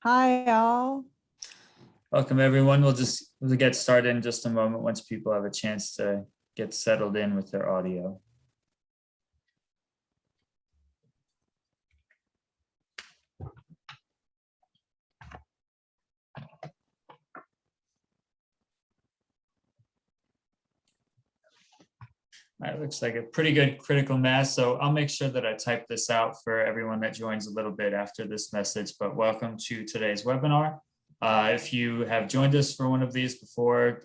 Hi, all. Welcome, everyone. We'll get started in just a moment once people have a chance to get settled in with their audio. All right, looks like a pretty good critical mass. So I'll make sure that I type this out for everyone that joins a little bit after this message, but welcome to today's webinar. If you have joined us for one of these before,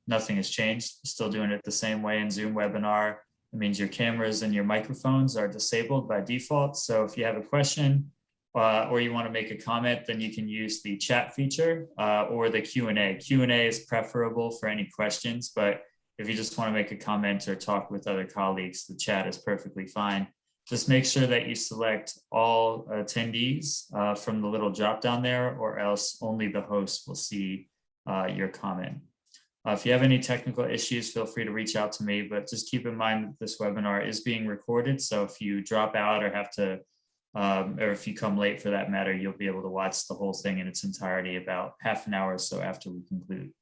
nothing has changed. Still doing it the same way in Zoom webinar. It means your cameras and your microphones are disabled by default. So if you have a question or you want to make a comment, then you can use the chat feature or the Q&A. Q&A is preferable for any questions, but if you just want to make a comment or talk with other colleagues, the chat is perfectly fine. Just make sure that you select all attendees from the little drop down there, or else only the host will see your comment. If you have any technical issues, feel free to reach out to me, but just keep in mind that this webinar is being recorded. So if you drop out or have to, or if you come late for that matter, you'll be able to watch the whole thing in its entirety about half an hour or so after we conclude.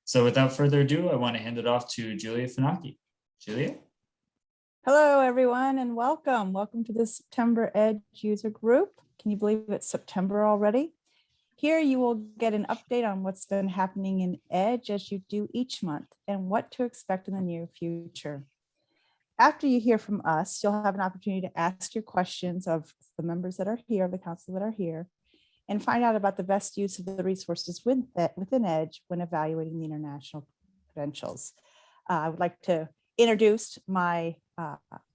So without further ado, I want to hand it off to Julia Finocchi. Julia? Hello, everyone, and welcome. Welcome to the September Edge user group. Can you believe it's September already? Here you will get an update on what's been happening in Edge as you do each month and what to expect in the near future. After you hear from us, you'll have an opportunity to ask your questions of the members that are here, the council that are here, and find out about the best use of the resources within Edge when evaluating the international credentials. I would like to introduce my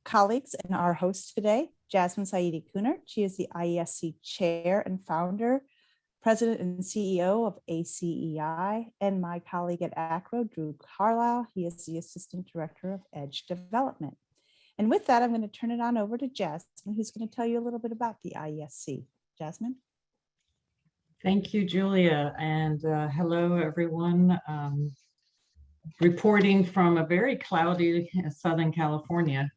colleagues and our host today, Jasmine Saidi Koonig. She is the IESC Chair and Founder, President and CEO of ACEI, and my colleague at ACRO, Drew Carlisle. He is the Assistant Director of Edge Development. And with that, I'm going to turn it on over to Jasmine, who's going to tell you a little bit about the IESC. Jasmine? Thank you, Julia, and hello, everyone. Reporting from a very cloudy Southern California,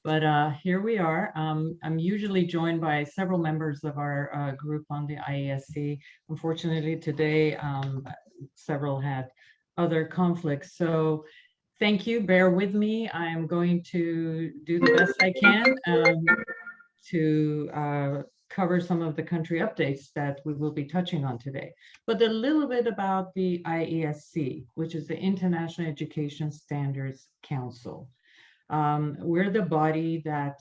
but here we are. I'm usually joined by several members of our group on the IESC. Unfortunately, today, several had other conflicts. So thank you, bear with me. I'm going to do the best I can to cover some of the country updates that we will be touching on today. But a little bit about the IESC, which is the International Education Standards Council. We're the body that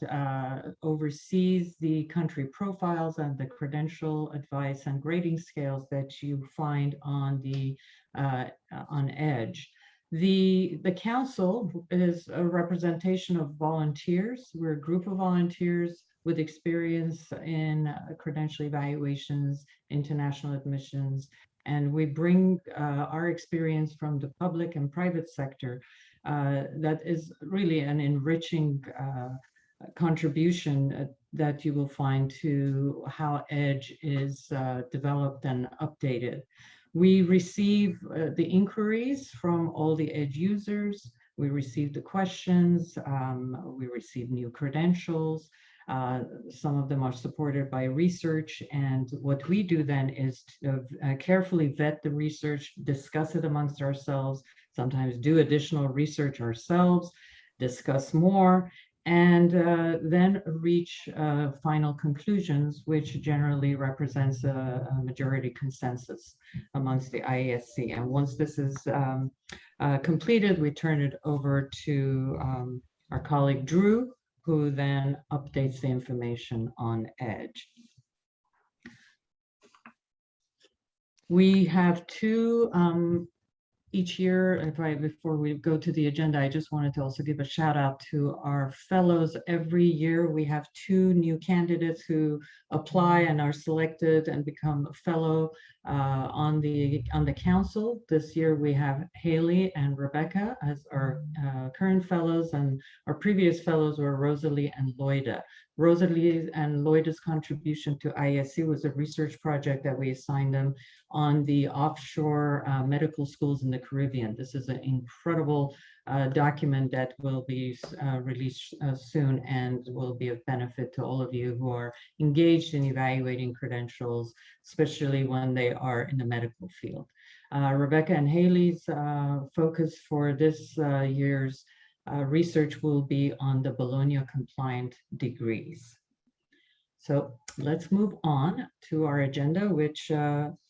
oversees the country profiles and the credential advice and grading scales that you find on the on Edge. The council is a representation of volunteers. We're a group of volunteers with experience in credential evaluations, international admissions, and we bring our experience from the public and private sector. That is really an enriching contribution that you will find to how Edge is developed and updated. We receive the inquiries from all the Edge users. We receive the questions. We receive new credentials. Some of them are supported by research, and what we do then is to carefully vet the research, discuss it amongst ourselves, sometimes do additional research ourselves, discuss more, and then reach final conclusions, which generally represents a majority consensus amongst the IESC. And once this is completed, we turn it over to our colleague Drew, who then updates the information on Edge. We have two each year. Before we go to the agenda, I just wanted to also give a shout out to our fellows. Every year we have two new candidates who apply and are selected and become a fellow on the council. This year we have Haley and Rebecca as our current fellows, and our previous fellows were Rosalie and Lloyda. Rosalie and Lloyda's contribution to IESC was a research project that we assigned them on the offshore medical schools in the Caribbean. This is an incredible document that will be released soon and will be of benefit to all of you who are engaged in evaluating credentials, especially when they are in the medical field. Rebecca and Haley's focus for this year's research will be on the Bologna compliant degrees. So let's move on to our agenda, which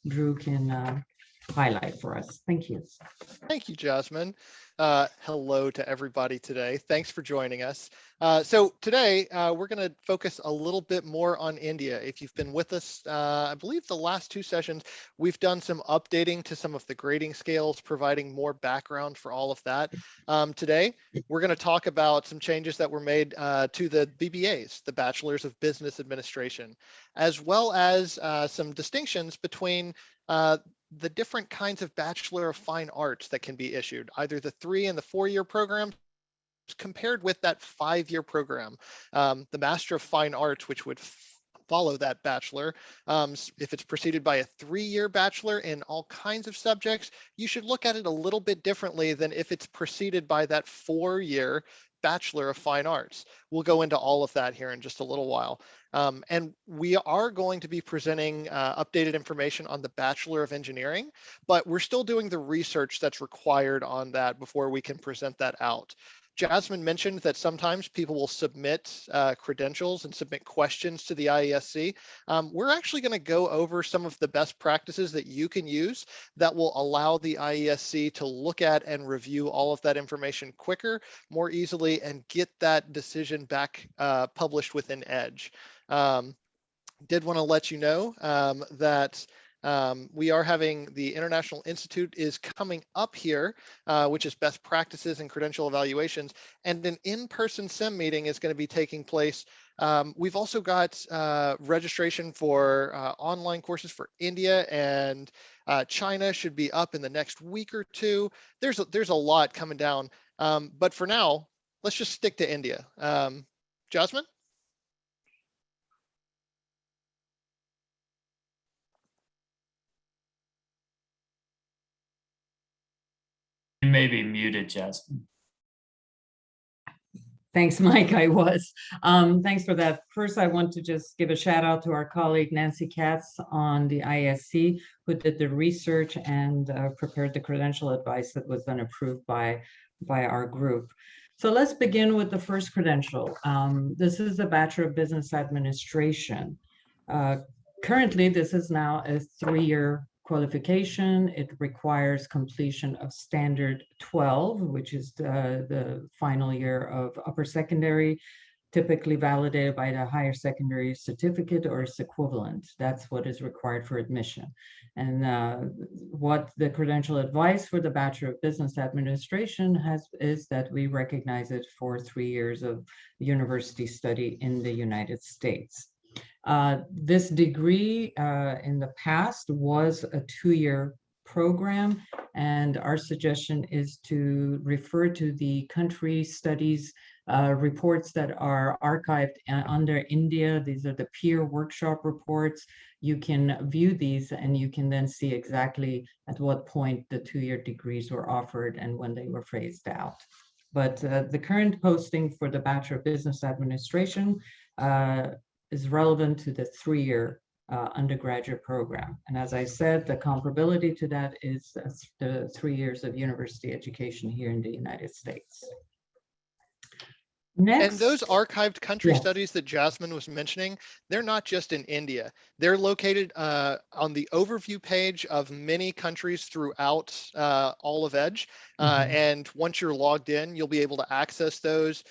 Drew can highlight for us. Thank you. Thank you, Jasmine. Hello to everybody today. Thanks for joining us. So today we're going to focus a little bit more on India. If you've been with us, I believe the last two sessions, we've done some updating to some of the grading scales, providing more background for all of that. Today, we're going to talk about some changes that were made to the BBAs, the Bachelors of Business Administration, as well as some distinctions between the different kinds of Bachelor of Fine Arts that can be issued, either the 3- and the 4-year program compared with that 5-year program. The Master of Fine Arts, which would follow that bachelor, if it's preceded by a 3-year bachelor in all kinds of subjects, you should look at it a little bit differently than if it's preceded by that 4-year Bachelor of Fine Arts. We'll go into all of that here in just a little while. And we are going to be presenting updated information on the Bachelor of Engineering, but we're still doing the research that's required on that before we can present that out. Jasmine mentioned that sometimes people will submit credentials and submit questions to the IESC. We're actually going to go over some of the best practices that you can use that will allow the IESC to look at and review all of that information quicker, more easily, and get that decision back published within EDGE. Did want to let you know that we are having the International Institute is coming up here, which is best practices and credential evaluations, and an in-person SIM meeting is going to be taking place. We've also got registration for online courses for India and China should be up in the next week or two. There's a lot coming down, but for now, let's just stick to India. Jasmine? You may be muted, Jasmine. Thanks, Mike. I was. Thanks for that. First, I want to just give a shout out to our colleague Nancy Katz on the IESC, who did the research and prepared the credential advice that was then approved by our group. So let's begin with the first credential. This is the Bachelor of Business Administration. Currently, this is now a 3-year qualification. It requires completion of Standard 12, which is the final year of upper secondary, typically validated by the higher secondary certificate or its equivalent. That's what is required for admission. And what the credential advice for the Bachelor of Business Administration is that we recognize it for 3 years of university study in the United States. This degree in the past was a 2-year program, and our suggestion is to refer to the country studies reports that are archived under India. These are the peer workshop reports. You can view these and you can then see exactly at what point the 2-year degrees were offered and when they were phased out. But the current posting for the Bachelor of Business Administration is relevant to the 3-year undergraduate program. And as I said, the comparability to that is the 3 years of university education here in the United States. Next. And those archived country studies that Jasmine was mentioning, they're not just in India. They're located on the overview page of many countries throughout all of EDGE. And once you're logged in, you'll be able to access those.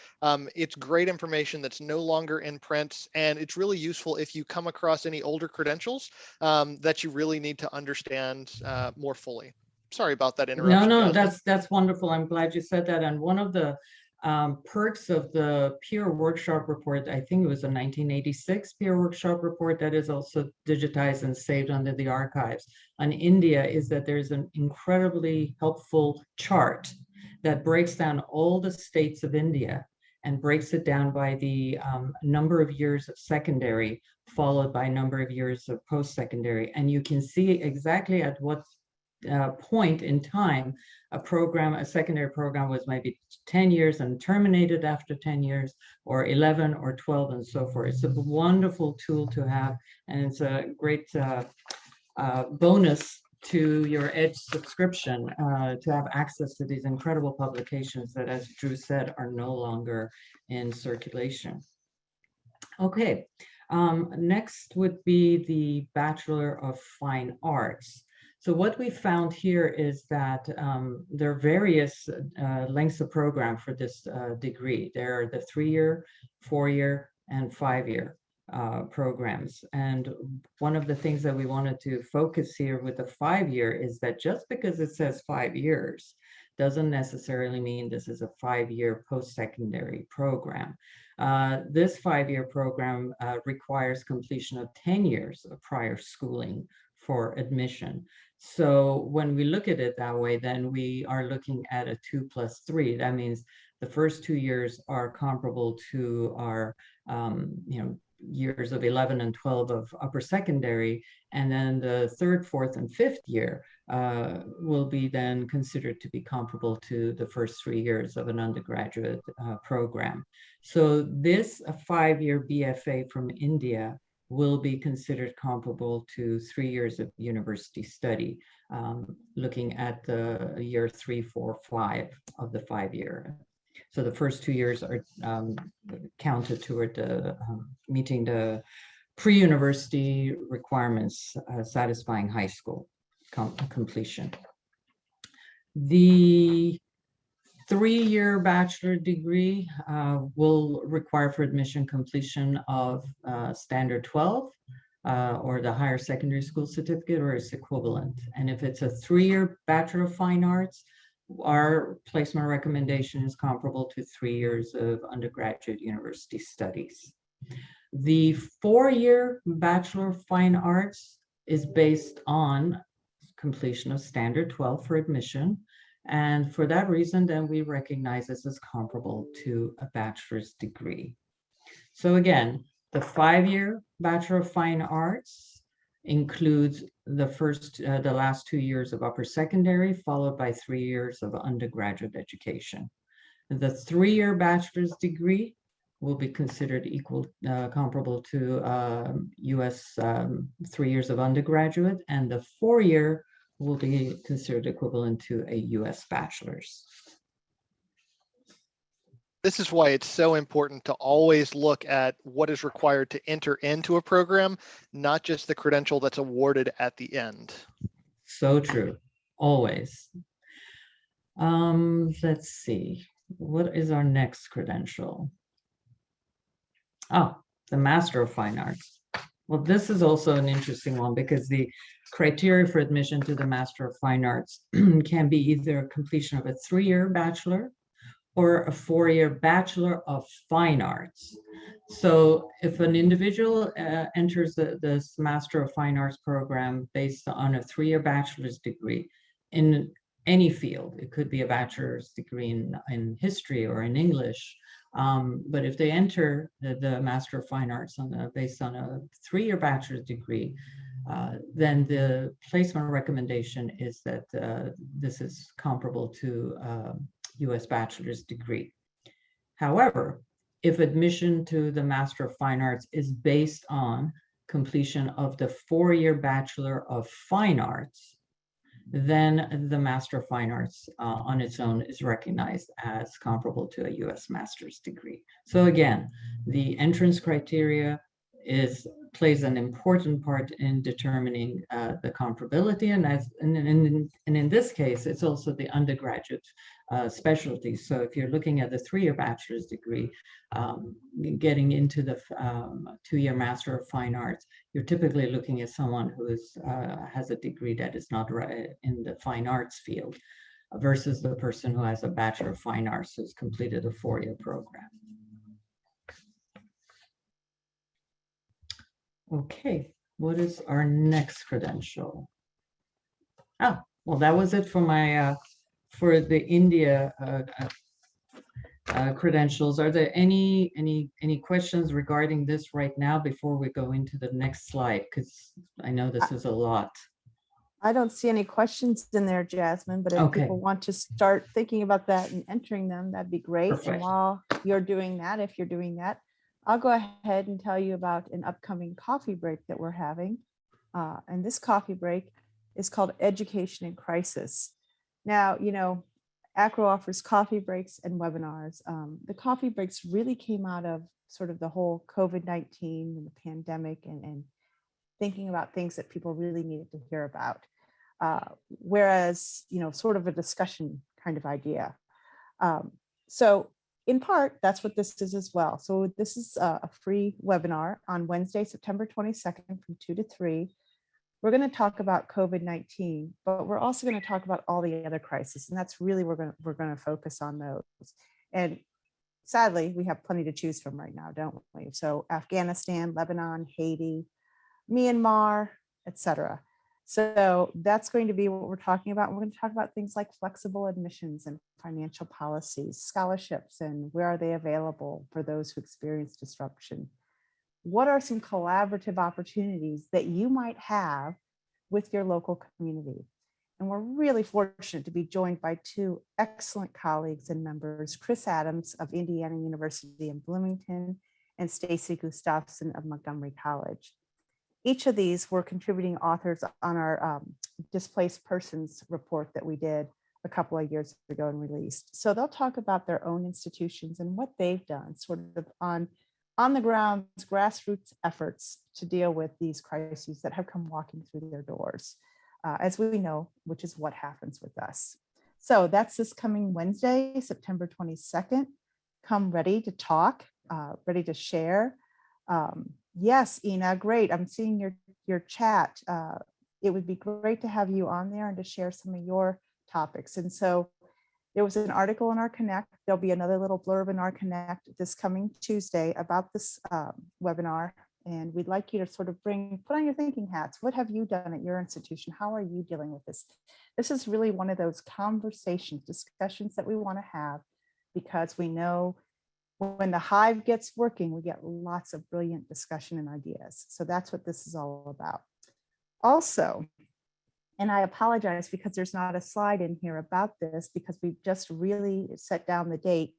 It's great information that's no longer in print. And it's really useful if you come across any older credentials that you really need to understand more fully. Sorry about that interruption. No, that's wonderful. I'm glad you said that. And one of the perks of the peer workshop report, I think it was a 1986 peer workshop report that is also digitized and saved under the archives on India, is that there's an incredibly helpful chart that breaks down all the states of India and breaks it down by the number of years of secondary followed by number of years of post-secondary. And you can see exactly at what point in time a program, a secondary program was maybe 10 years and terminated after 10 years, or 11 or 12 and so forth. It's a wonderful tool to have, and it's a great bonus to your EDGE subscription to have access to these incredible publications that, as Drew said, are no longer in circulation. Okay, next would be the Bachelor of Fine Arts. So what we found here is that there are various lengths of program for this degree. There are the 3-year, 4-year, and 5-year programs. And one of the things that we wanted to focus here with the 5-year is that just because it says 5 years doesn't necessarily mean this is a 5-year post-secondary program. This 5-year program requires completion of 10 years of prior schooling for admission. So when we look at it that way, then we are looking at a 2+3. That means the first 2 years are comparable to our years of 11 and 12 of upper secondary, and then the 3rd, 4th, and 5th year will be then considered to be comparable to the first 3 years of an undergraduate program. So this 5-year BFA from India will be considered comparable to 3 years of university study, looking at the year 3, 4, 5 of the 5-year. So the first 2 years are counted toward the meeting the pre-university requirements satisfying high school completion. The 3-year bachelor degree will require for admission completion of standard 12 or the higher secondary school certificate or its equivalent. And if it's a 3-year Bachelor of Fine Arts, our placement recommendation is comparable to 3 years of undergraduate university studies. The 4-year Bachelor of Fine Arts is based on completion of standard 12 for admission. And for that reason, then we recognize this as comparable to a bachelor's degree. So again, the 5-year Bachelor of Fine Arts includes the last 2 years of upper secondary, followed by 3 years of undergraduate education. The 3-year bachelor's degree will be considered comparable to US 3 years of undergraduate, and the 4-year will be considered equivalent to a US bachelor's. This is why it's so important to always look at what is required to enter into a program, not just the credential that's awarded at the end. So true, always. Let's see, what is our next credential? Oh, the Master of Fine Arts. Well, this is also an interesting one because the criteria for admission to the Master of Fine Arts can be either a completion of a 3-year bachelor or a 4-year Bachelor of Fine Arts. So if an individual enters this Master of Fine Arts program based on a 3-year bachelor's degree in any field, it could be a bachelor's degree in history or in English, but if they enter the Master of Fine Arts based on a 3-year bachelor's degree, then the placement recommendation is that this is comparable to US bachelor's degree. However, if admission to the Master of Fine Arts is based on completion of the 4-year Bachelor of Fine Arts, then the Master of Fine Arts on its own is recognized as comparable to a US master's degree. So again, the entrance criteria plays an important part in determining the comparability, and in this case, it's also the undergraduate specialty. So if you're looking at the 3-year bachelor's degree, getting into the 2-year Master of Fine Arts, you're typically looking at someone who has a degree that is not in the fine arts field versus the person who has a Bachelor of Fine Arts who's completed a 4-year program. Okay, what is our next credential? Oh, well, that was it for my for the India credentials. Are there any questions regarding this right now before we go into the next slide? Because I know this is a lot. I don't see any questions in there, Jasmine, but if Okay. people want to start thinking about that and entering them, that'd be great. And Perfect. while you're doing that, if you're doing that, I'll go ahead and tell you about an upcoming coffee break that we're having. And this coffee break is called Education in Crisis. Now, you know, ACRO offers coffee breaks and webinars. The coffee breaks really came out of sort of the whole COVID-19 and the pandemic and thinking about things that people really needed to hear about. Whereas, you know, sort of a discussion kind of idea. So in part, that's what this is as well. So this is a free webinar on Wednesday, September 22nd from 2 to 3. We're going to talk about COVID-19, but we're also going to talk about all the other crises. And that's really, we're going to focus on those. And sadly, we have plenty to choose from right now, don't we? So Afghanistan, Lebanon, Haiti, Myanmar, etc. So that's going to be what we're talking about. We're going to talk about things like flexible admissions and financial policies, scholarships, and where are they available for those who experience disruption. What are some collaborative opportunities that you might have with your local community? And we're really fortunate to be joined by two excellent colleagues and members, Chris Adams of Indiana University in Bloomington and Stacy Gustafson of Montgomery College. Each of these were contributing authors on our displaced persons report that we did a couple of years ago and released. So they'll talk about their own institutions and what they've done sort of on the ground, grassroots efforts to deal with these crises that have come walking through their doors, as we know, which is what happens with us. So that's this coming Wednesday, September 22nd. Come ready to talk, ready to share. Yes, Ina, great. I'm seeing your chat. It would be great to have you on there and to share some of your topics. And so there was an article in our Connect. There'll be another little blurb in our Connect this coming Tuesday about this webinar. And we'd like you to sort of put on your thinking hats. What have you done at your institution? How are you dealing with this? This is really one of those discussions that we want to have, because we know when the hive gets working, we get lots of brilliant discussion and ideas. So that's what this is all about. Also, and I apologize because there's not a slide in here about this, because we've just really set down the date.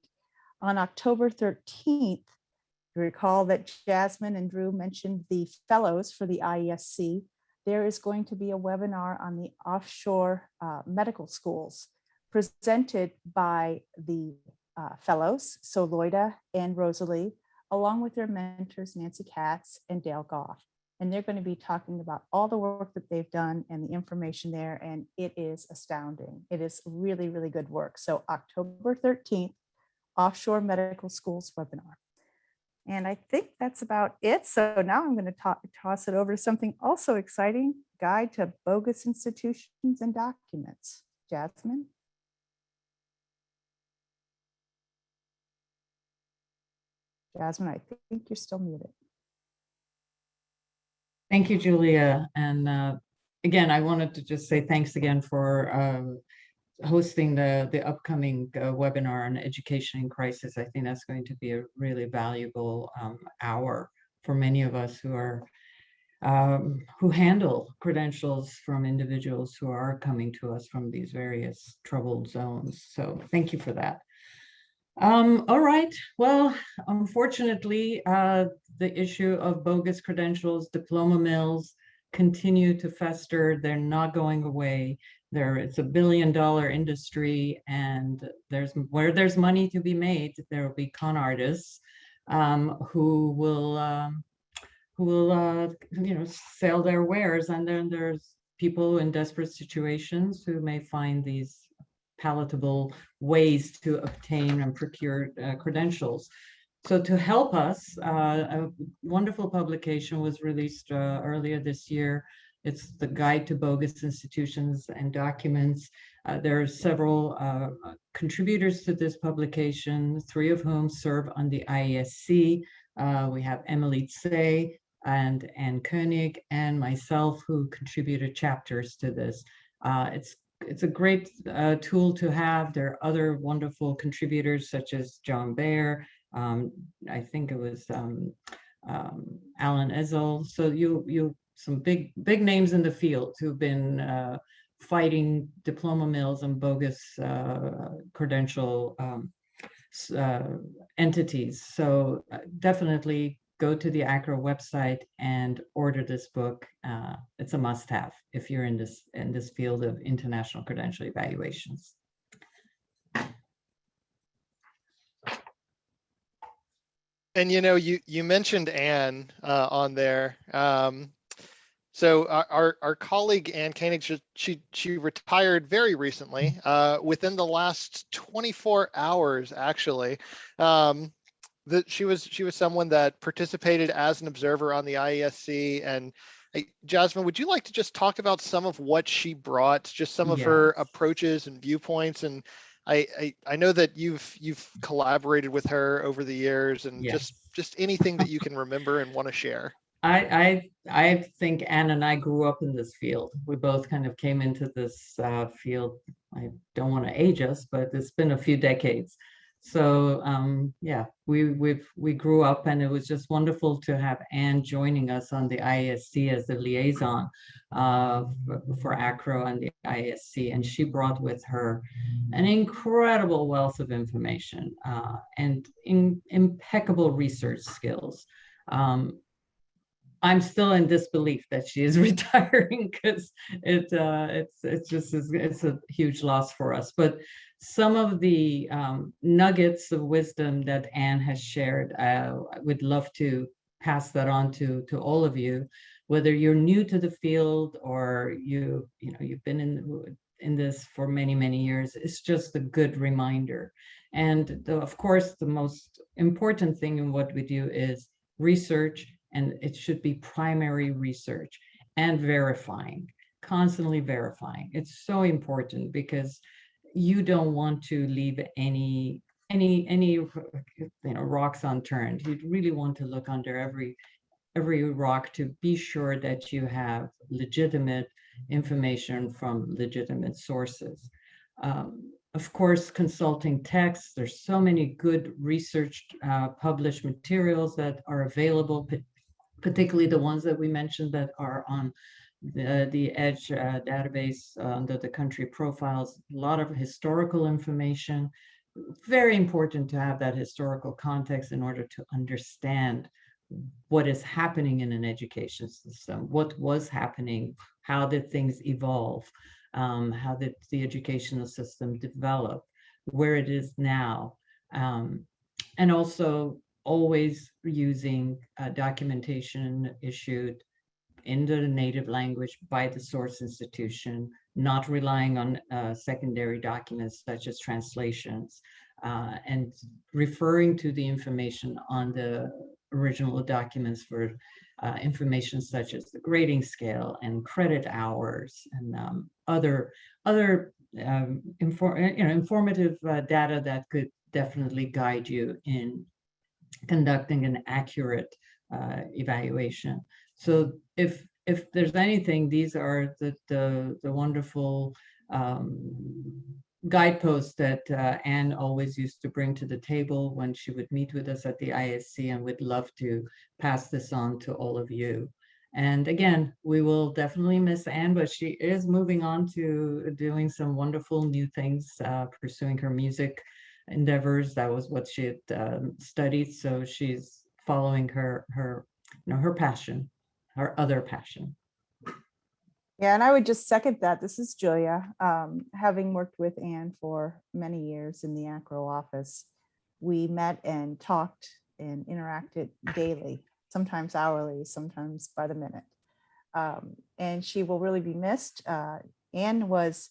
On October 13th, you recall that Jasmine and Drew mentioned the fellows for the IESC. There is going to be a webinar on the offshore medical schools presented by the fellows, so Loida and Rosalie, along with their mentors, Nancy Katz and Dale Goff. And they're going to be talking about all the work that they've done and the information there. And it is astounding. It is really, really good work. So October 13th, Offshore Medical Schools webinar. And I think that's about it. So now I'm going to toss it over to something also exciting, Guide to Bogus Institutions and Documents. Jasmine? Jasmine, I think you're still muted. Thank you, Julia. And again, I wanted to just say thanks again for hosting the upcoming webinar on education in crisis. I think that's going to be a really valuable hour for many of us who are who handle credentials from individuals who are coming to us from these various troubled zones. So thank you for that. All right. Well, unfortunately, the issue of bogus credentials, diploma mills continue to fester. They're not going away. It's a billion-dollar industry, and where there's money to be made, there will be con artists who will sell their wares, and then there's people in desperate situations who may find these palatable ways to obtain and procure credentials. So to help us, a wonderful publication was released earlier this year. It's the Guide to Bogus Institutions and Documents. There are several contributors to this publication, 3 of whom serve on the IESC. We have Emily Tsay and Ann Koonig and myself, who contributed chapters to this. It's a great tool to have. There are other wonderful contributors such as John Baer. I think it was Alan Ezel. So you some big names in the field who've been fighting diploma mills and bogus credential entities. So definitely go to the ACRO website and order this book. It's a must-have if you're in this field of international credential evaluations. And you mentioned Anne on there. So our colleague Anne Koenig, she retired very recently, within the last 24 hours, actually. She was someone that participated as an observer on the IESC. And Jasmine, would you like to just talk about some of what she brought, just some of her approaches and viewpoints? And I know that you've collaborated with her over the years, and just anything that you can remember and want to share. I think Anne and I grew up in this field. We both kind of came into this field. I don't want to age us, but it's been a few decades. So yeah, we grew up, and it was just wonderful to have Anne joining us on the IESC as the liaison for ACRO and the IESC. And she brought with her an incredible wealth of information and impeccable research skills. I'm still in disbelief that she is retiring, because it's a huge loss for us. But some of the nuggets of wisdom that Anne has shared, I would love to pass that on to all of you, whether you're new to the field or you've been in this for many years. It's just a good reminder. And of course, the most important thing in what we do is research. And it should be primary research and verifying, constantly verifying. It's so important, because you don't want to leave any rocks unturned. You really want to look under every rock to be sure that you have legitimate information from legitimate sources. Of course, consulting texts. There's so many good researched published materials that are available, particularly the ones that we mentioned that are on the EDGE database under the country profiles. A lot of historical information. Very important to have that historical context in order to understand what is happening in an education system, what was happening, how did things evolve, how did the educational system develop, where it is now, and also always using documentation issued in the native language by the source institution, not relying on secondary documents such as translations, and referring to the information on the original documents for information such as the grading scale and credit hours and other informative data that could definitely guide you in conducting an accurate evaluation. So if there's anything, these are the wonderful guideposts that Anne always used to bring to the table when she would meet with us at the IESC, and would love to pass this on to all of you. And again, we will definitely miss Anne, but she is moving on to doing some wonderful new things, pursuing her music endeavors. That was what she had studied. So she's following her passion, her other passion. Yeah, and I would just second that. This is Julia. Having worked with Anne for many years in the ACRO office, we met and talked and interacted daily, sometimes hourly, sometimes by the minute. And she will really be missed. Anne was,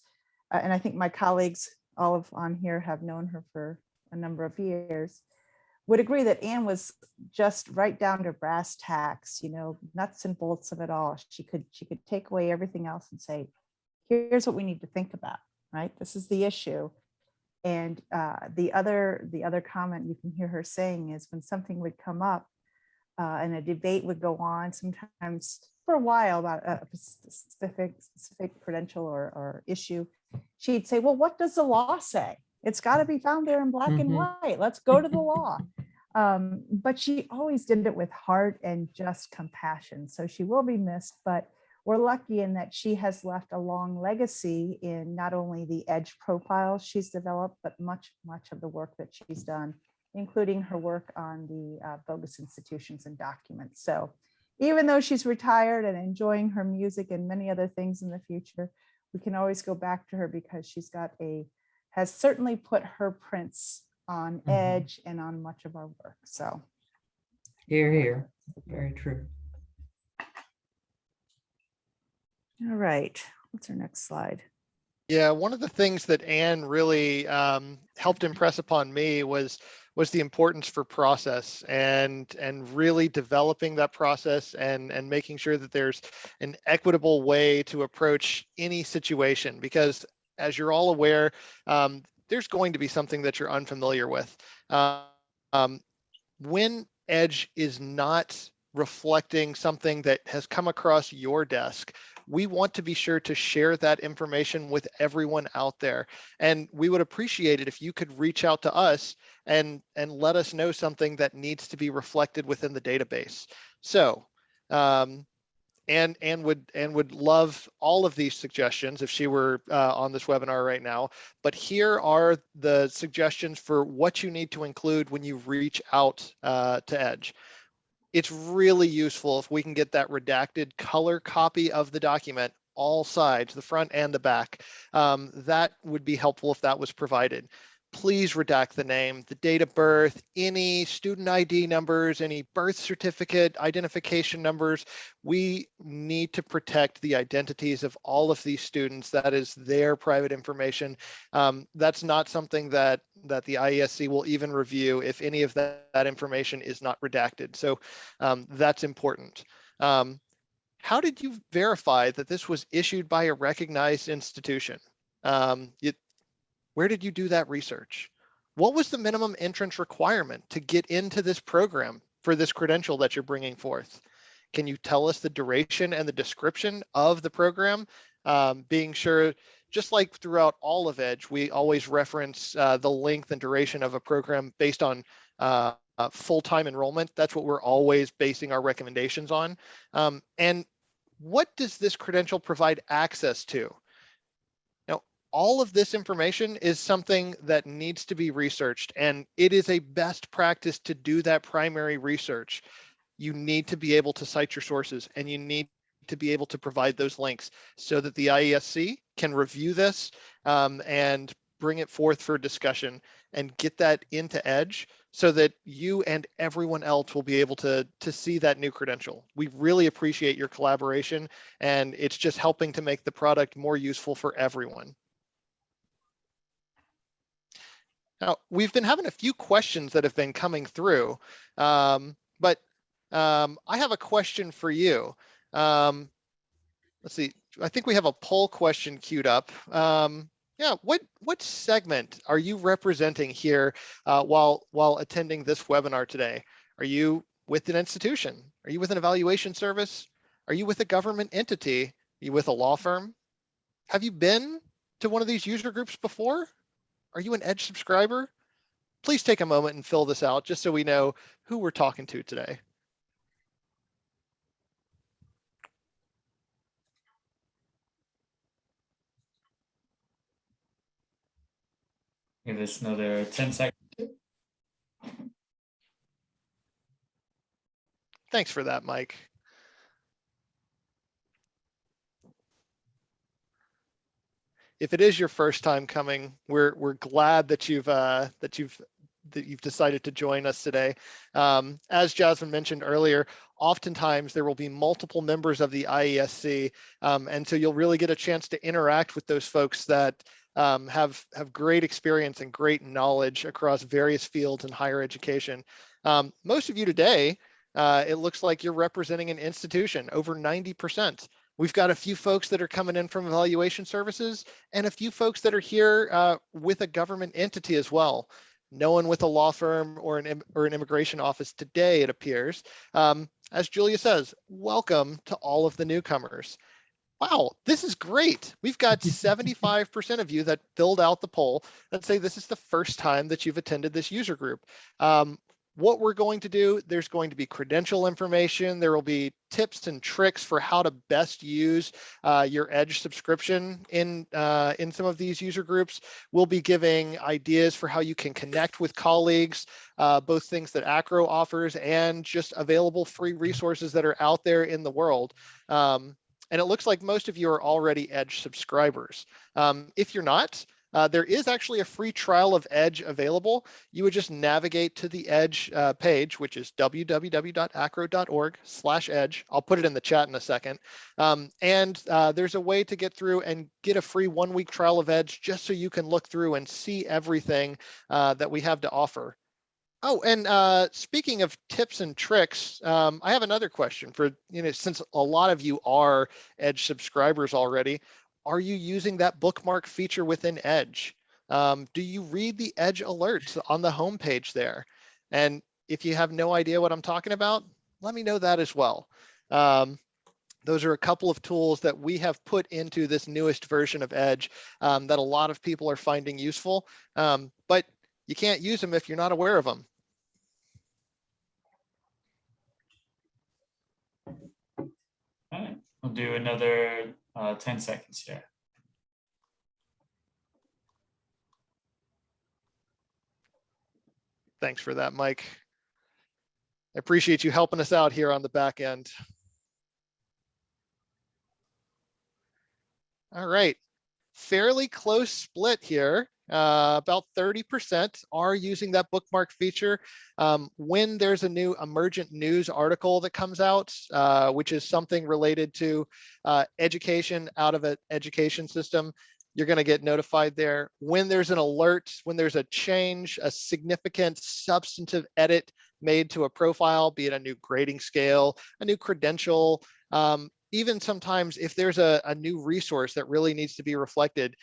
and I think my colleagues, all of on here, have known her for a number of years, would agree that Anne was just right down to brass tacks, nuts and bolts of it all. She could take away everything else and say, here's what we need to think about, right? This is the issue. And the other comment you can hear her saying is, when something would come up and a debate would go on, sometimes for a while, about a specific credential or issue, she'd say, well, what does the law say? It's got to be found there in black and white. Let's go to the law. But she always did it with heart and just compassion. So she will be missed, but we're lucky in that she has left a long legacy in not only the EDGE profiles she's developed, but much of the work that she's done, including her work on the bogus institutions and documents. So even though she's retired and enjoying her music and many other things in the future, we can always go back to her because she's has certainly put her prints on EDGE and on much of our work. So Here, here. Very true. all right, what's our next slide? Yeah, one of the things that Anne really helped impress upon me was the importance for process and really developing that process and making sure that there's an equitable way to approach any situation, because as you're all aware, there's going to be something that you're unfamiliar with. When EDGE is not reflecting something that has come across your desk, we want to be sure to share that information with everyone out there. And we would appreciate it if you could reach out to us and let us know something that needs to be reflected within the database. So, and would love all of these suggestions if she were on this webinar right now. But here are the suggestions for what you need to include when you reach out to EDGE. It's really useful if we can get that redacted color copy of the document, all sides, the front and the back. That would be helpful if that was provided. Please redact the name, the date of birth, any student ID numbers, any birth certificate identification numbers. We need to protect the identities of all of these students. That is their private information. That's not something that the IESC will even review if any of that information is not redacted. So that's important. How did you verify that this was issued by a recognized institution? Where did you do that research? What was the minimum entrance requirement to get into this program for this credential that you're bringing forth? Can you tell us the duration and the description of the program? Being sure, just like throughout all of EDGE, we always reference the length and duration of a program based on full-time enrollment. That's what we're always basing our recommendations on. And what does this credential provide access to? All of this information is something that needs to be researched, and it is a best practice to do that primary research. You need to be able to cite your sources, and you need to be able to provide those links so that the IESC can review this and bring it forth for discussion and get that into EDGE so that you and everyone else will be able to see that new credential. We really appreciate your collaboration, and it's just helping to make the product more useful for everyone. Now, we've been having a few questions that have been coming through, but I have a question for you. Let's see, I think we have a poll question queued up. Yeah, what segment are you representing here while attending this webinar today? Are you with an institution? Are you with an evaluation service? Are you with a government entity? Are you with a law firm? Have you been to one of these user groups before? Are you an EDGE subscriber? Please take a moment and fill this out just so we know who we're talking to today. Give this another 10 seconds. Thanks for that, Mike. If it is your first time coming, we're glad that you've decided to join us today. As Jasmine mentioned earlier, oftentimes there will be multiple members of the IESC, and so you'll really get a chance to interact with those folks that have great experience and great knowledge across various fields in higher education. Most of you today, it looks like you're representing an institution, over 90%. We've got a few folks that are coming in from evaluation services and a few folks that are here with a government entity as well. No one with a law firm or an immigration office today, it appears. As Julia says, welcome to all of the newcomers. Wow, this is great. We've got 75% of you that filled out the poll that say this is the first time that you've attended this user group. what we're going to do, there's going to be credential information. There will be tips and tricks for how to best use your Edge subscription in some of these user groups. We'll be giving ideas for how you can connect with colleagues, both things that Acro offers and just available free resources that are out there in the world. And it looks like most of you are already Edge subscribers. If you're not, there is actually a free trial of Edge available. You would just navigate to the Edge page, which is www.acro.org/edge. I'll put it in the chat in a second. And there's a way to get through and get a free 1-week trial of Edge just so you can look through and see everything that we have to offer. Oh, and speaking of tips and tricks, I have another question for, since a lot of you are Edge subscribers already, are you using that bookmark feature within Edge? Do you read the Edge alerts on the homepage there? And if you have no idea what I'm talking about, let me know that as well. Those are a couple of tools that we have put into this newest version of Edge that a lot of people are finding useful, but you can't use them if you're not aware of them. All right, we'll do another 10 seconds here. Thanks for that, Mike. I appreciate you helping us out here on the back end. All right, fairly close split here. About 30% are using that bookmark feature. When there's a new emergent news article that comes out, which is something related to education out of an education system, you're going to get notified there. When there's an alert, when there's a change, a significant substantive edit made to a profile, be it a new grading scale, a new credential, even sometimes if there's a new resource that really needs to be reflected,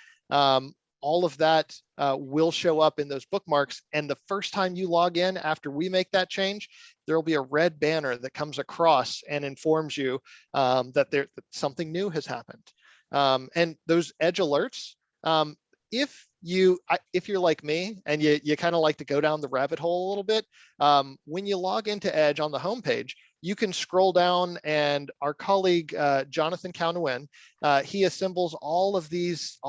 all of that will show up in those bookmarks. And the first time you log in after we make that change, there will be a red banner that comes across and informs you that something new has happened. And those Edge alerts, if you're like me and you kind of like to go down the rabbit hole a little bit, when you log into Edge on the homepage, you can scroll down, and our colleague Jonathan Nguyen, he assembles all of these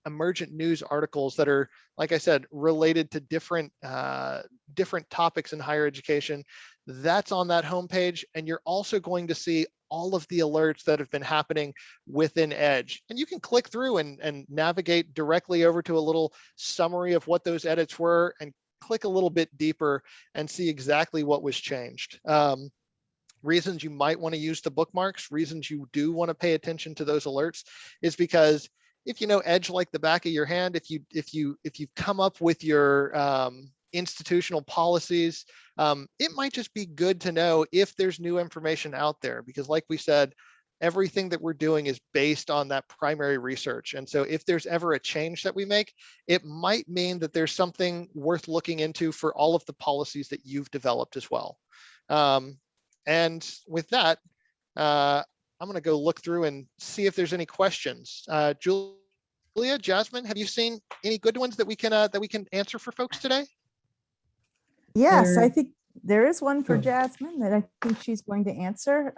emergent news articles that are, like I said, related to different topics in higher education. That's on that homepage, and you're also going to see all of the alerts that have been happening within Edge. And you can click through and navigate directly over to a little summary of what those edits were and click a little bit deeper and see exactly what was changed. Reasons you might want to use the bookmarks, reasons you do want to pay attention to those alerts is because if you know Edge like the back of your hand, if you come up with your institutional policies, it might just be good to know if there's new information out there, because like we said, everything that we're doing is based on that primary research. And so if there's ever a change that we make, it might mean that there's something worth looking into for all of the policies that you've developed as well. And with that, I'm going to go look through and see if there's any questions. Julia, Jasmine, have you seen any good ones that we can answer for folks today? Yes, I think there is one for Jasmine that I think she's going to answer.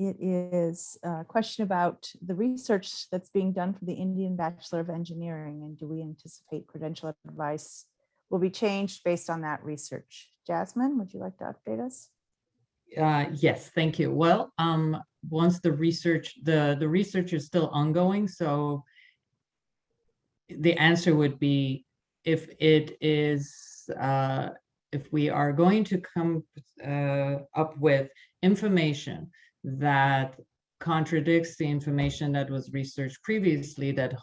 It is a question about the research that's being done for the Indian Bachelor of Engineering, and do we anticipate Credential Advice will be changed based on that research? Jasmine, would you like to update us? Yes, thank you. Well, once the research is still ongoing, so the answer would be if it is if we are going to come up with information that contradicts the information that was researched previously, that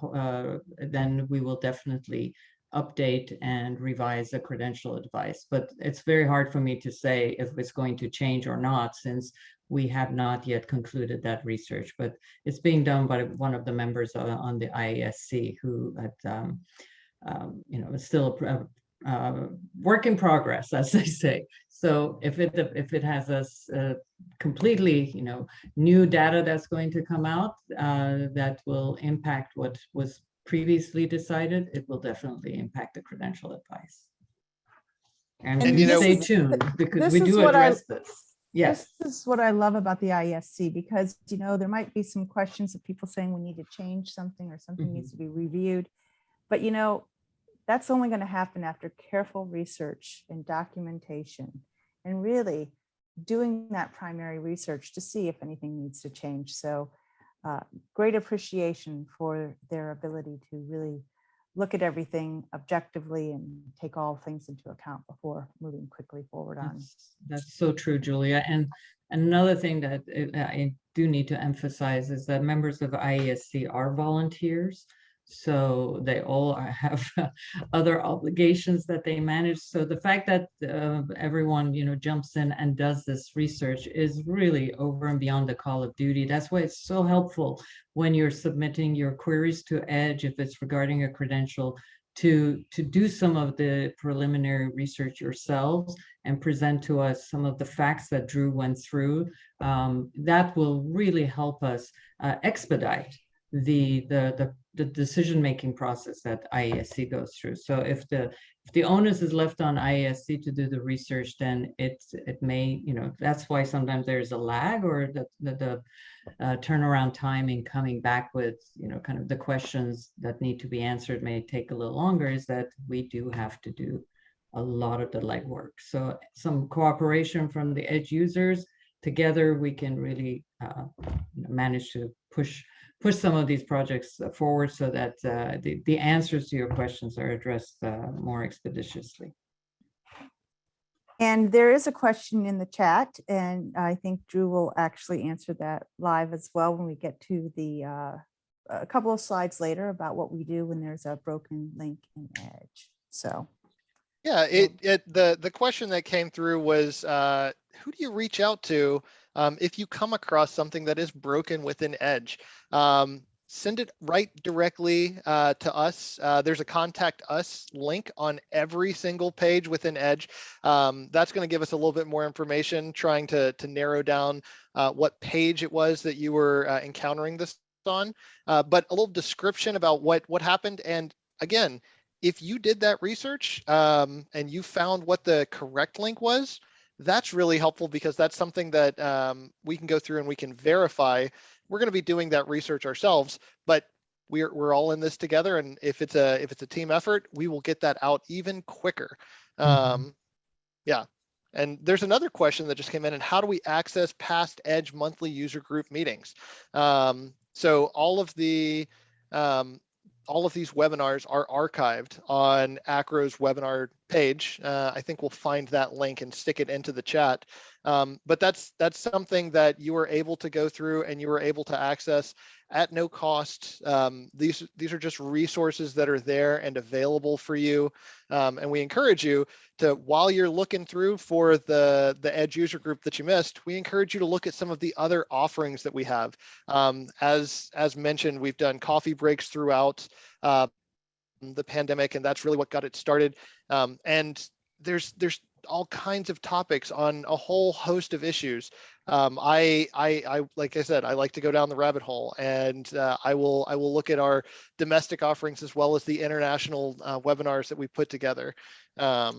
then we will definitely update and revise the credential advice. But it's very hard for me to say if it's going to change or not, since we have not yet concluded that research. But it's being done by one of the members on the IESC, who is still work in progress, as they say. So if it has a completely new data that's going to come out that will impact what was previously decided, it will definitely impact the credential advice. And And, we you know, stay tuned because this we is do what address this. Yes. This is what I love about the IESC, because, you know, there might be some questions of people saying we need to change something or something needs to be reviewed. But, you know, that's only going to happen after careful research and documentation and really doing that primary research to see if anything needs to change. So great appreciation for their ability to really look at everything objectively and take all things into account before moving quickly forward on. That's so true, Julia. And another thing that I do need to emphasize is that members of IESC are volunteers. So they all have other obligations that they manage. So the fact that everyone, you know, jumps in and does this research is really over and beyond the call of duty. That's why it's so helpful when you're submitting your queries to EDGE, if it's regarding a credential, to do some of the preliminary research yourselves and present to us some of the facts that Drew went through. That will really help us expedite the decision-making process that IESC goes through. So if the onus is left on IESC to do the research, then it may, you know, that's why sometimes there's a lag, or the turnaround time in coming back with, you know, kind of the questions that need to be answered may take a little longer, is that we do have to do a lot of the legwork. So some cooperation from the EDGE users, together we can really manage to push some of these projects forward so that the answers to your questions are addressed more expeditiously. And there is a question in the chat, and I think Drew will actually answer that live as well when we get to the a couple of slides later about what we do when there's a broken link in EDGE. So yeah, the question that came through was, who do you reach out to if you come across something that is broken within EDGE? Send it right directly to us. There's a contact us link on every single page within EDGE. That's going to give us a little bit more information, trying to narrow down what page it was that you were encountering this on, but a little description about what happened. And again, if you did that research and you found what the correct link was, that's really helpful, because that's something that we can go through and we can verify. We're going to be doing that research ourselves, but we're all in this together. And if it's a team effort, we will get that out even quicker. Yeah. And there's another question that just came in, and how do we access past EDGE monthly user group meetings? So all of these webinars are archived on ACRO's webinar page. I think we'll find that link and stick it into the chat. But that's something that you are able to go through and you are able to access at no cost. These are just resources that are there and available for you. And we encourage you to, while you're looking through for the EDGE user group that you missed, we encourage you to look at some of the other offerings that we have. As mentioned, we've done coffee breaks throughout the pandemic, and that's really what got it started. And there's all kinds of topics on a whole host of issues. I like I said, I like to go down the rabbit hole, and I will look at our domestic offerings as well as the international webinars that we put together. Yeah,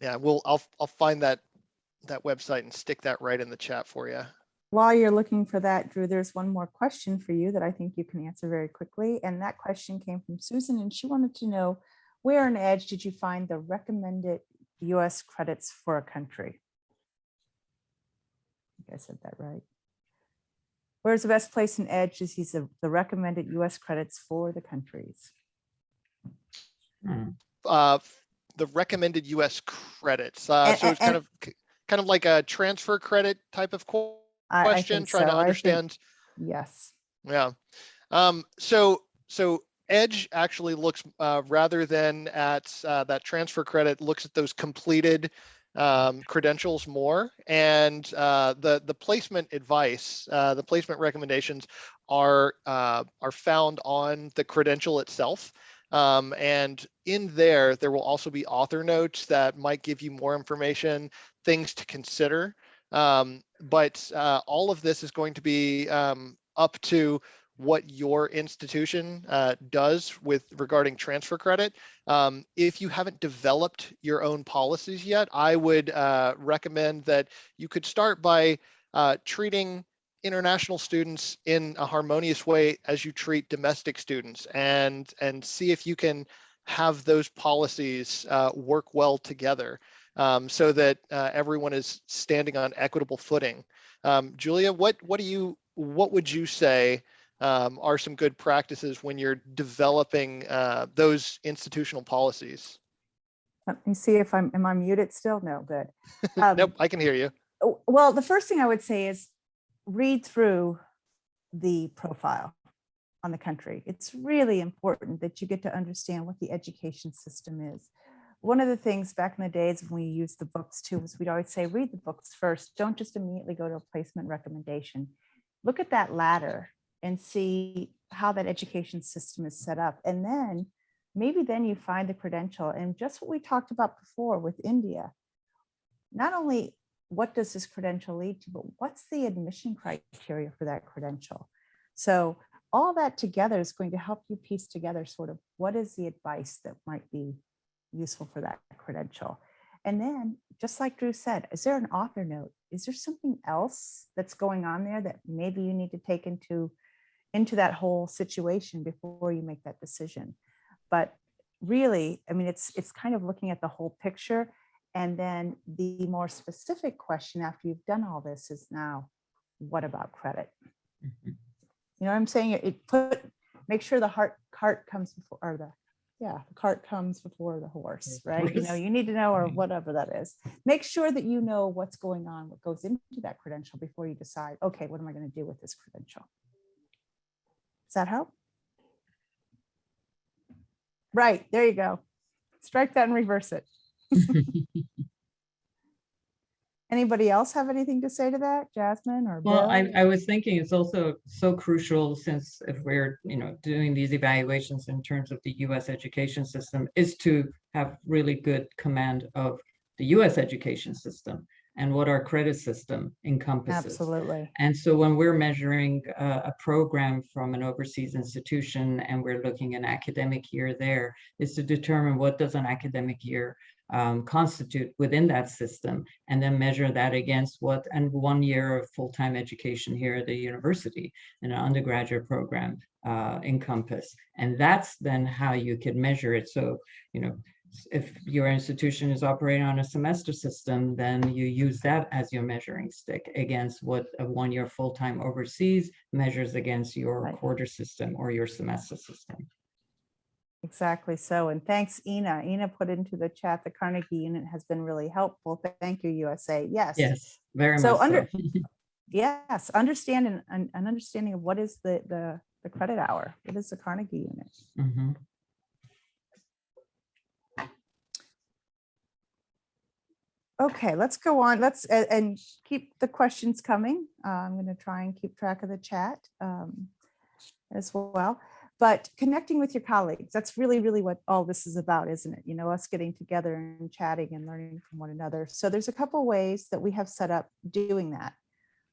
I'll find that website and stick that right in the chat for you. while you're looking for that, Drew, there's one more question for you that I think you can answer very quickly. And that question came from Susan, and she wanted to know, where in EDGE did you find the recommended US credits for a country? I think I said that right. Where's the best place in EDGE to see the recommended US credits for the countries? The recommended US credits. So it's kind of like a transfer credit type of question, trying to understand. Yes. Yeah. So EDGE actually looks, rather than at that transfer credit, looks at those completed credentials more, and the placement advice, the placement recommendations are found on the credential itself. And in there will also be author notes that might give you more information, things to consider. But all of this is going to be up to what your institution does with regarding transfer credit. If you haven't developed your own policies yet, I would recommend that you could start by treating international students in a harmonious way as you treat domestic students, and see if you can have those policies work well together, so that everyone is standing on equitable footing. Julia, what would you say are some good practices when you're developing those institutional policies? Let me see if am I muted still? No, good. Nope, I can hear you. Well, the first thing I would say is read through the profile on the country. It's really important that you get to understand what the education system is. One of the things back in the days when we used the books too was we'd always say, read the books first. Don't just immediately go to a placement recommendation. Look at that ladder and see how that education system is set up. And then maybe then you find the credential. And just what we talked about before with India, not only what does this credential lead to, but what's the admission criteria for that credential? So all that together is going to help you piece together sort of what is the advice that might be useful for that credential. And then, just like Drew said, is there an author note? Is there something else that's going on there that maybe you need to take into that whole situation before you make that decision? But really, I mean, it's kind of looking at the whole picture. And then the more specific question after you've done all this is now, what about credit? Mhm. You know what I'm saying? Make sure the cart comes before, or the cart comes before the horse, right? You know, you need to know, or whatever that is. Make sure that you know what's going on, what goes into that credential before you decide, okay, what am I going to do with this credential? Does that help? Right, there you go. Strike that and reverse it. Anybody else have anything to say to that, Jasmine or Well, Bill? I was thinking it's also so crucial, since if we're, doing these evaluations in terms of the US education system, is to have really good command of the US education system and what our credit system encompasses. Absolutely. And so when we're measuring a program from an overseas institution and we're looking at an academic year there, is to determine what does an academic year constitute within that system, and then measure that against what and 1 year of full-time education here at the university in an undergraduate program encompass. And that's then how you can measure it. So, if your institution is operating on a semester system, then you use that as your measuring stick against what a 1 year full-time overseas measures against your Right. quarter system or your semester system. Exactly so. And thanks, Ina. Ina put into the chat, the Carnegie unit has been really helpful. Thank you, USA. Yes. Yes, very So much so. yes, understanding an understanding of what is the credit hour. What is the Carnegie unit? Mhm. Okay, let's go on. Let's and keep the questions coming. I'm going to try and keep track of the chat as well. But connecting with your colleagues, that's really, really what all this is about, isn't it? Us getting together and chatting and learning from one another. So there's a couple of ways that we have set up doing that.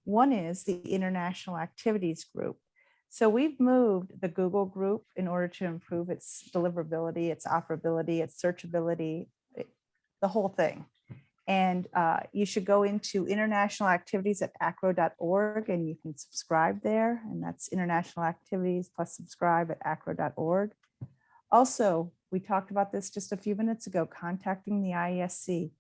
One is the International Activities Group. So we've moved the Google group in order to improve its deliverability, its operability, its searchability, the whole thing. And you should go into international activities at acro.org and you can subscribe there. And that's international activities plus subscribe at acro.org. Also, we talked about this just a few minutes ago, contacting the IESC.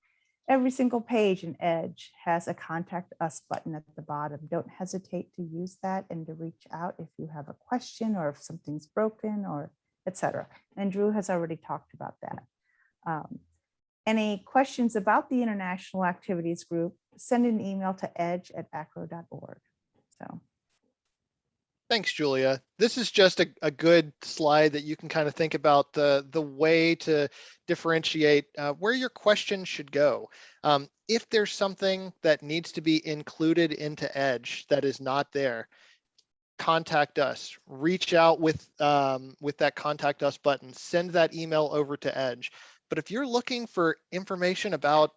Every single page in EDGE has a contact us button at the bottom. Don't hesitate to use that and to reach out if you have a question or if something's broken or etc. And Drew has already talked about that. Any questions about the International Activities Group, send an email to edge@acro.org. So. Thanks, Julia. This is just a good slide that you can kind of think about the way to differentiate where your question should go. If there's something that needs to be included into EDGE that is not there, contact us, reach out with that contact us button, send that email over to EDGE. But if you're looking for information about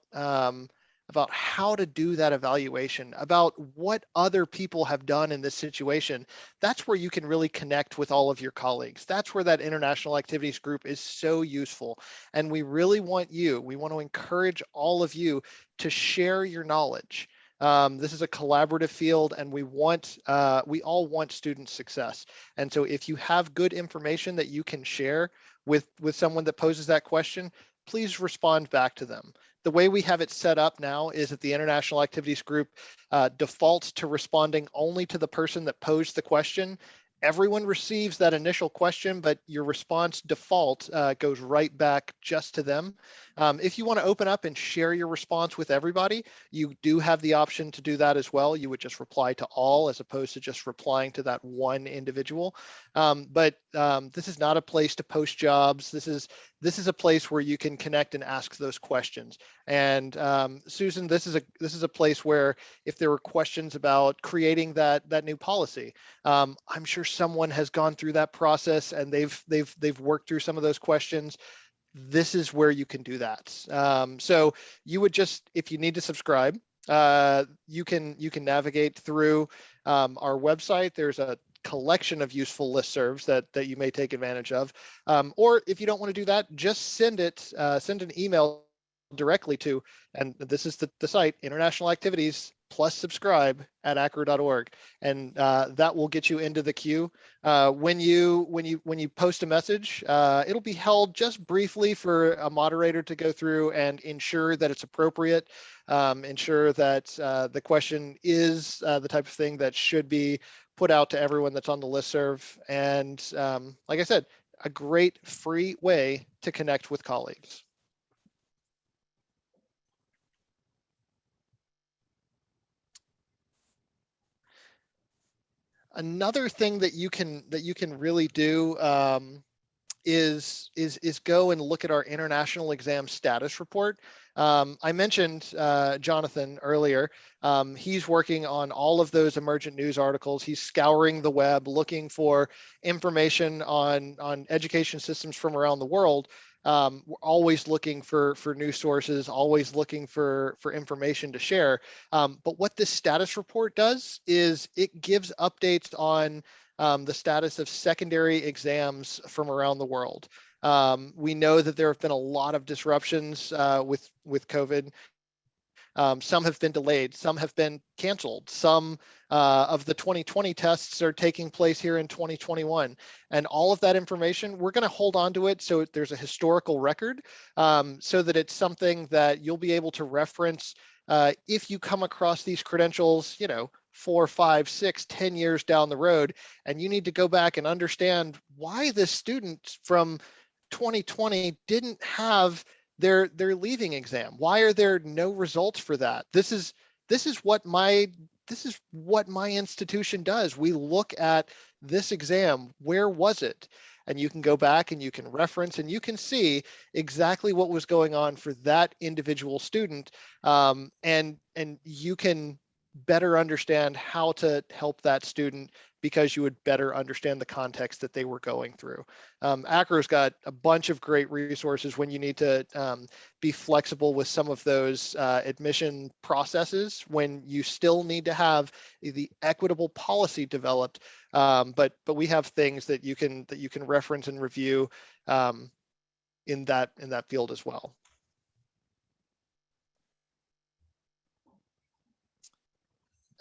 about how to do that evaluation, about what other people have done in this situation, that's where you can really connect with all of your colleagues. That's where that international activities group is so useful. And we really want we want to encourage all of you to share your knowledge. This is a collaborative field, and we all want student success. And so if you have good information that you can share with someone that poses that question, please respond back to them. The way we have it set up now is that the International Activities Group defaults to responding only to the person that posed the question. Everyone receives that initial question, but your response default goes right back just to them. If you want to open up and share your response with everybody, you do have the option to do that as well. You would just reply to all as opposed to just replying to that one individual. But this is not a place to post jobs. This is a place where you can connect and ask those questions. And Susan, this is a place where if there were questions about creating that new policy, I'm sure someone has gone through that process and they've worked through some of those questions. This is where you can do that. So you would just, if you need to subscribe, you can navigate through our website. There's a collection of useful listservs that you may take advantage of. Or if you don't want to do that, just send an email directly to, and this is the site, International Activities plus subscribe at acro.org, and that will get you into the queue. When you post a message, it'll be held just briefly for a moderator to go through and ensure that it's appropriate, ensure that the question is the type of thing that should be put out to everyone that's on the listserv. And like I said, a great free way to connect with colleagues. Another thing that you can really do is go and look at our international exam status report. I mentioned Jonathan earlier. He's working on all of those emergent news articles. He's scouring the web, looking for information on education systems from around the world. We're always looking for news sources, always looking for information to share. But what this status report does is it gives updates on the status of secondary exams from around the world. We know that there have been a lot of disruptions with COVID. Some have been delayed, some have been canceled. Some of the 2020 tests are taking place here in 2021. And all of that information, we're going to hold on to it so there's a historical record, so that it's something that you'll be able to reference if you come across these credentials, 4, 5, 6, 10 years down the road, and you need to go back and understand why this student from 2020 didn't have their leaving exam. Why are there no results for that? This is what my institution does. We look at this exam. Where was it? And you can go back and you can reference and you can see exactly what was going on for that individual student, and you can better understand how to help that student because you would better understand the context that they were going through. ACRO's got a bunch of great resources when you need to be flexible with some of those admission processes, when you still need to have the equitable policy developed. But we have things that you can reference and review in that field as well.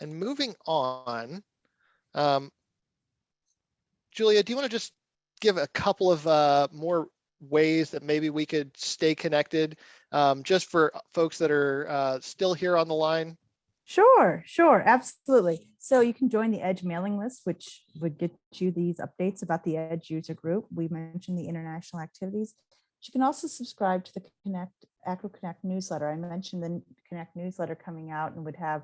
And moving on, Julia, do you want to just give a couple of more ways that maybe we could stay connected, just for folks that are still here on the line? Sure, absolutely. So you can join the EDGE mailing list, which would get you these updates about the EDGE user group. We mentioned the international activities. You can also subscribe to the ACRO Connect newsletter. I mentioned the Connect newsletter coming out and would have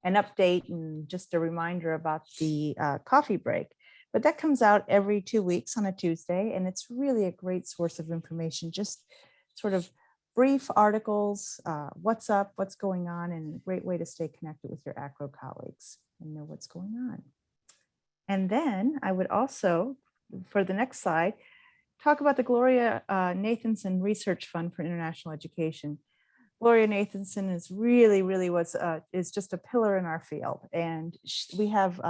an update and just a reminder about the coffee break. But that comes out every 2 weeks on a Tuesday, and it's really a great source of information, just sort of brief articles, what's up, what's going on, and a great way to stay connected with your ACRO colleagues and know what's going on. And then I would also, for the next slide, talk about the Gloria Nathanson Research Fund for International Education. Gloria Nathanson is really is just a pillar in our field. And we have,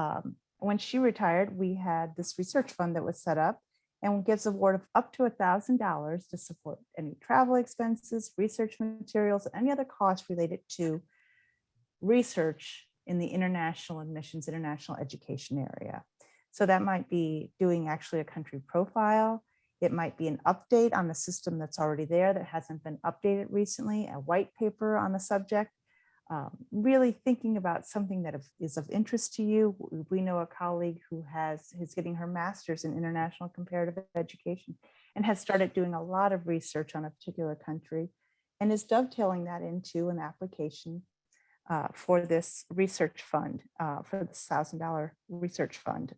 when she retired, we had this research fund that was set up and gives award of up to $1,000 to support any travel expenses, research materials, any other costs related to research in the international admissions, international education area. So that might be doing actually a country profile. It might be an update on the system that's already there that hasn't been updated recently, a white paper on the subject. Really thinking about something that is of interest to you. We know a colleague who is getting her master's in international comparative education and has started doing a lot of research on a particular country and is dovetailing that into an application for this research fund, for the $1,000 research fund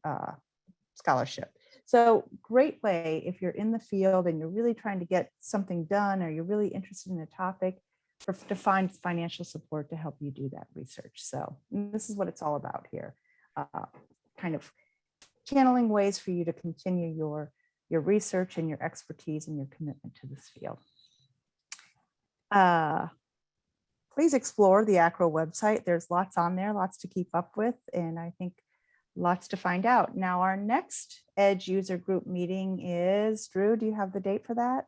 scholarship. So great way if you're in the field and you're really trying to get something done or you're really interested in a topic, to find financial support to help you do that research. So this is what it's all about here, kind of channeling ways for you to continue your research and your expertise and your commitment to this field. Please explore the ACRO website. There's lots on there, lots to keep up with, and I think lots to find out. Now, our next EDGE user group meeting is, Drew, do you have the date for that?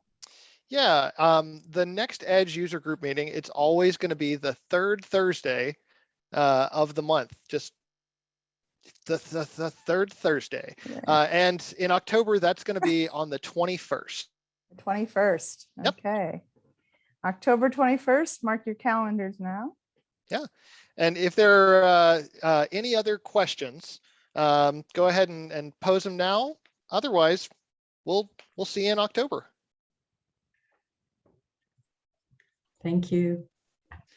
Yeah, the next EDGE user group meeting, it's always going to be the third Thursday of the month, just the third Thursday. And in October, that's going to be on the 21st. The 21st. Yep. Okay. October 21st, mark your calendars now. Yeah. And if there are any other questions, go ahead and pose them now. Otherwise, we'll see you in October. Thank you.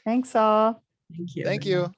Thanks all. Thank you. Thank everyone. you.